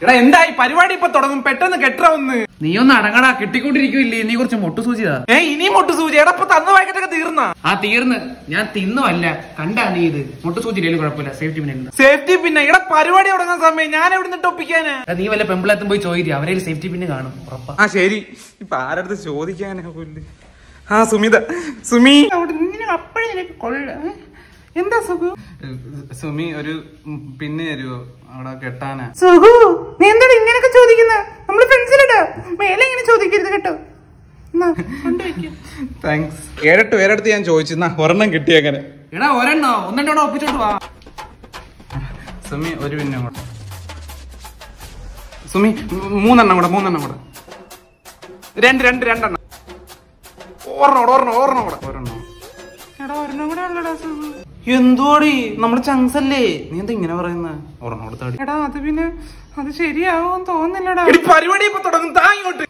എടാ എന്തായി പരിപാടി ഇപ്പൊ തുടങ്ങും പെട്ടെന്ന് കെട്ടറൊന്ന്. നീ ഒന്ന് അടങ്ങടാ, കെട്ടിക്കൊണ്ടിരിക്കുന്നില്ലേ നീ കുറച്ച് മൊട്ടു സൂചിതാ. ഇനിയും മൊട്ടു സൂചി എടാ ഇപ്പൊ തന്ന പാക്കറ്റൊക്കെ തീർന്നാ? തീർന്ന്. ഞാൻ തിന്നുമല്ല കണ്ടാ നീ ഇത് മൊട്ടു സൂചിയിലും കുഴപ്പമില്ല. സേഫ്റ്റി പിന്നെ എടാ പരിപാടി തുടങ്ങാൻ സമയം ഞാൻ എവിടെ നിന്ന് ഒപ്പിക്കാനാ? നീ വല്ല പെമ്പിളത്തും പോയി ചോദിക്കുക, അവരെ സേഫ്റ്റി പിന്നെ കാണും ഉറപ്പാ. ശരി ഇപ്പൊ ആരടുത്ത് ചോദിക്കാനാ പുല്ല്. സുമിത സുമി അപ്പഴേ നിനക്ക് കൊള്ള എന്താ സുഖു? സുമി ഒരു പിന്നെ തരുവോ അവിടെ കെട്ടാനാ? സുഖു നീ എന്താണ് ഇങ്ങനെയൊക്കെ ചോദിക്കുന്നത്? നമ്മള് ഫ്രണ്ട്സിലിടാ മേലെ ഇങ്ങനെ ചോദിക്കരുത് കേട്ടോ. താങ്ക്സ്. ഏഴെടുത്ത് ഞാൻ ചോദിച്ചു, ഒരെണ്ണം കിട്ടിയേങ്ങനെ. എടാ ഒരെണ്ണോ ഒന്നെണ്ണോടെ ഒപ്പിച്ചോട്ട് വാ. സുമി ഒരു പിന്നെ കൂടെ. സുമി മൂന്നെണ്ണം കൂടെ. രണ്ടെണ്ണം. ഒരെണ്ണം കൂടെ. എന്തോടി നമ്മള് ചങ്സല്ലേ, നീ എന്താ ഇങ്ങനെ പറയുന്ന? ഒരെണ്ണം കൊടുത്താടി. എടാ അത് പിന്നെ അത് ശരിയാവും തോന്നില്ലടാ. പരിപാടി ഇപ്പൊ തുടങ്ങും, താ ഇങ്ങോട്ട്.